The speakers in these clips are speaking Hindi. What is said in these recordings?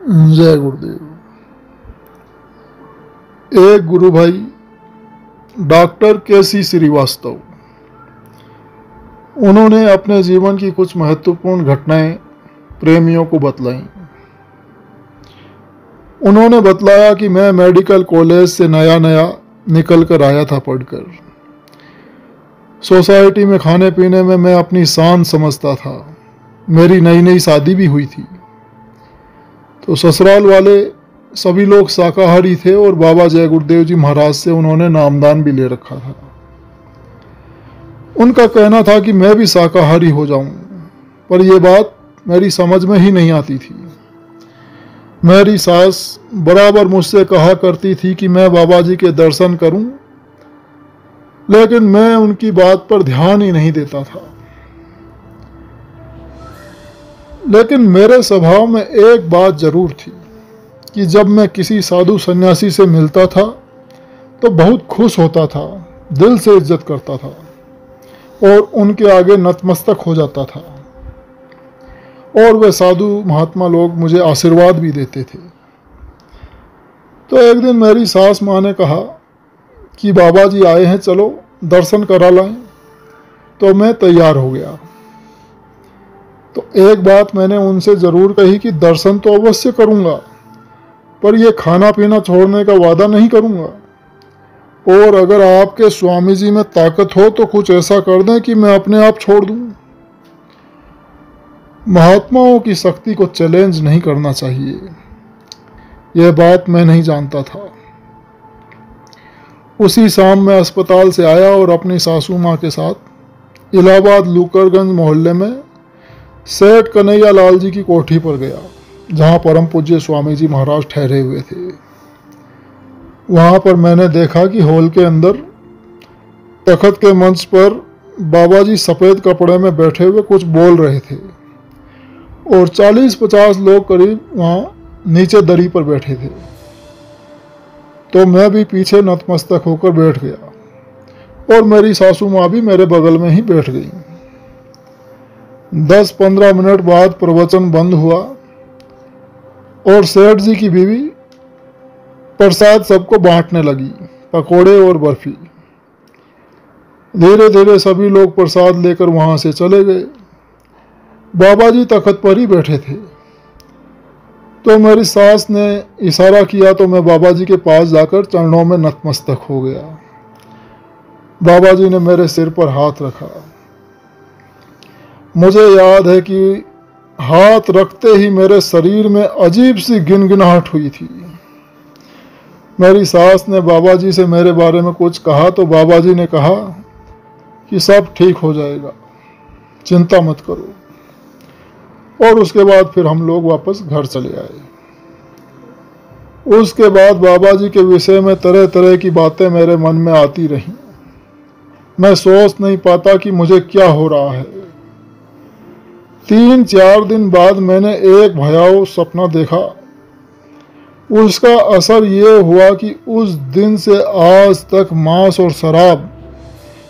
जय गुरुदेव। एक गुरु भाई डॉक्टर के.सी. श्रीवास्तव, उन्होंने अपने जीवन की कुछ महत्वपूर्ण घटनाएं प्रेमियों को बतलाई। उन्होंने बतलाया कि मैं मेडिकल कॉलेज से नया नया निकल कर आया था पढ़कर। सोसाइटी में खाने पीने में मैं अपनी शान समझता था। मेरी नई नई शादी भी हुई थी, तो ससुराल वाले सभी लोग शाकाहारी थे और बाबा जय गुरुदेव जी महाराज से उन्होंने नामदान भी ले रखा था। उनका कहना था कि मैं भी शाकाहारी हो जाऊं, पर यह बात मेरी समझ में ही नहीं आती थी। मेरी सास बराबर मुझसे कहा करती थी कि मैं बाबा जी के दर्शन करूं, लेकिन मैं उनकी बात पर ध्यान ही नहीं देता था। लेकिन मेरे स्वभाव में एक बात जरूर थी कि जब मैं किसी साधु सन्यासी से मिलता था तो बहुत खुश होता था, दिल से इज्जत करता था और उनके आगे नतमस्तक हो जाता था, और वे साधु महात्मा लोग मुझे आशीर्वाद भी देते थे। तो एक दिन मेरी सास माँ ने कहा कि बाबा जी आए हैं, चलो दर्शन करा लाएं। तो मैं तैयार हो गया। तो एक बात मैंने उनसे ज़रूर कही कि दर्शन तो अवश्य करूँगा, पर यह खाना पीना छोड़ने का वादा नहीं करूँगा, और अगर आपके स्वामी जी में ताकत हो तो कुछ ऐसा कर दें कि मैं अपने आप छोड़ दूँ। महात्माओं की शक्ति को चैलेंज नहीं करना चाहिए, यह बात मैं नहीं जानता था। उसी शाम मैं अस्पताल से आया और अपनी सासू माँ के साथ इलाहाबाद लूकरगंज मोहल्ले में सेठ कन्हैया लाल जी की कोठी पर गया, जहाँ परम पूज्य स्वामी जी महाराज ठहरे हुए थे। वहाँ पर मैंने देखा कि हॉल के अंदर तखत के मंच पर बाबा जी सफ़ेद कपड़े में बैठे हुए कुछ बोल रहे थे, और 40-50 लोग करीब वहाँ नीचे दरी पर बैठे थे। तो मैं भी पीछे नतमस्तक होकर बैठ गया, और मेरी सासू माँ भी मेरे बगल में ही बैठ गई। 10-15 मिनट बाद प्रवचन बंद हुआ और सेठ जी की बीवी प्रसाद सबको बांटने लगी, पकोड़े और बर्फी। धीरे धीरे सभी लोग प्रसाद लेकर वहां से चले गए। बाबा जी तखत पर ही बैठे थे। तो मेरी सास ने इशारा किया तो मैं बाबा जी के पास जाकर चरणों में नतमस्तक हो गया। बाबा जी ने मेरे सिर पर हाथ रखा। मुझे याद है कि हाथ रखते ही मेरे शरीर में अजीब सी गिनगिनाहट हुई थी। मेरी सास ने बाबा जी से मेरे बारे में कुछ कहा तो बाबा जी ने कहा कि सब ठीक हो जाएगा, चिंता मत करो। और उसके बाद फिर हम लोग वापस घर चले आए। उसके बाद बाबा जी के विषय में तरह तरह की बातें मेरे मन में आती रहीं। मैं सोच नहीं पाता कि मुझे क्या हो रहा है। 3-4 दिन बाद मैंने एक भयावह सपना देखा। उसका असर ये हुआ कि उस दिन से आज तक मांस और शराब,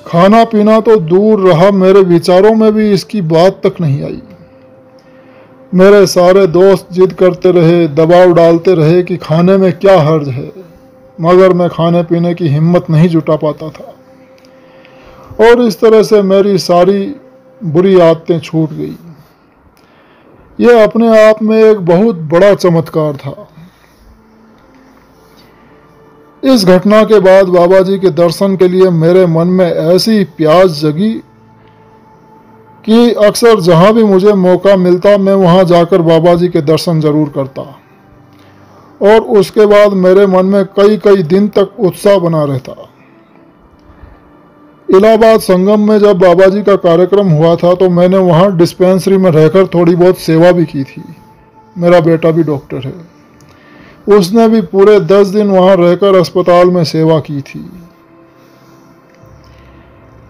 खाना पीना तो दूर रहा, मेरे विचारों में भी इसकी बात तक नहीं आई। मेरे सारे दोस्त जिद करते रहे, दबाव डालते रहे कि खाने में क्या हर्ज है, मगर मैं खाने पीने की हिम्मत नहीं जुटा पाता था, और इस तरह से मेरी सारी बुरी आदतें छूट गई। यह अपने आप में एक बहुत बड़ा चमत्कार था। इस घटना के बाद बाबा जी के दर्शन के लिए मेरे मन में ऐसी प्यास जगी कि अक्सर जहाँ भी मुझे मौका मिलता मैं वहाँ जाकर बाबा जी के दर्शन जरूर करता, और उसके बाद मेरे मन में कई कई दिन तक उत्साह बना रहता। इलाहाबाद संगम में जब बाबा जी का कार्यक्रम हुआ था तो मैंने वहाँ डिस्पेंसरी में रहकर थोड़ी बहुत सेवा भी की थी। मेरा बेटा भी डॉक्टर है, उसने भी पूरे 10 दिन वहाँ रहकर अस्पताल में सेवा की थी।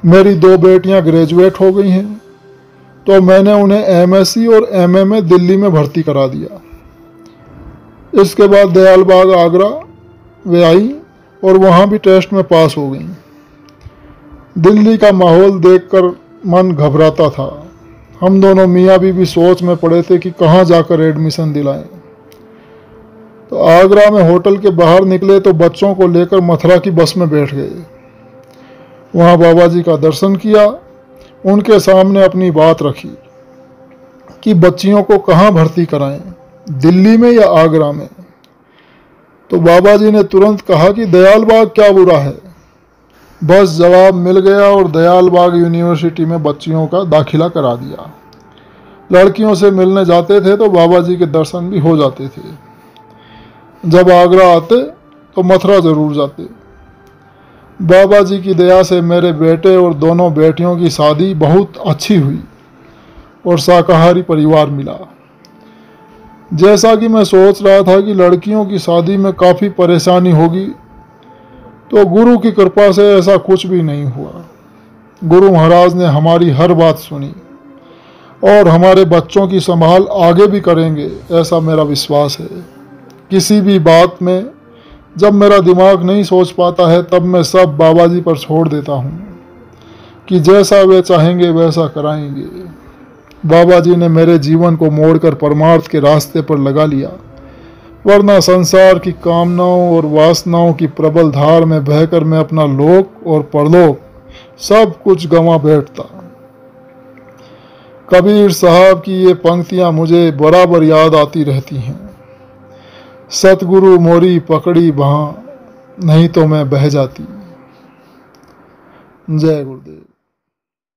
मेरी 2 बेटियाँ ग्रेजुएट हो गई हैं, तो मैंने उन्हें एमएससी और एमए में दिल्ली में भर्ती करा दिया। इसके बाद दयालबाग आगरा वे आई और वहाँ भी टेस्ट में पास हो गई। दिल्ली का माहौल देखकर मन घबराता था। हम दोनों मियाँ बीवी सोच में पड़े थे कि कहाँ जाकर एडमिशन दिलाएं। तो आगरा में होटल के बाहर निकले तो बच्चों को लेकर मथुरा की बस में बैठ गए। वहाँ बाबा जी का दर्शन किया, उनके सामने अपनी बात रखी कि बच्चियों को कहाँ भर्ती कराएं, दिल्ली में या आगरा में। तो बाबा जी ने तुरंत कहा कि दयाल बाग क्या बुरा है। बस जवाब मिल गया और दयाल बाग यूनिवर्सिटी में बच्चियों का दाखिला करा दिया। लड़कियों से मिलने जाते थे तो बाबा जी के दर्शन भी हो जाते थे। जब आगरा आते तो मथुरा जरूर जाते। बाबा जी की दया से मेरे बेटे और दोनों बेटियों की शादी बहुत अच्छी हुई और शाकाहारी परिवार मिला। जैसा कि मैं सोच रहा था कि लड़कियों की शादी में काफ़ी परेशानी होगी, तो गुरु की कृपा से ऐसा कुछ भी नहीं हुआ। गुरु महाराज ने हमारी हर बात सुनी और हमारे बच्चों की संभाल आगे भी करेंगे, ऐसा मेरा विश्वास है। किसी भी बात में जब मेरा दिमाग नहीं सोच पाता है तब मैं सब बाबा जी पर छोड़ देता हूँ कि जैसा वे चाहेंगे वैसा कराएंगे। बाबा जी ने मेरे जीवन को मोड़कर परमार्थ के रास्ते पर लगा लिया, वरना संसार की कामनाओं और वासनाओं की प्रबल धार में बहकर मैं अपना लोक और परलोक सब कुछ गंवा बैठता। कबीर साहब की ये पंक्तियां मुझे बराबर याद आती रहती हैं। सतगुरु मोरी पकड़ी बाह, नहीं तो मैं बह जाती। जय गुरुदेव।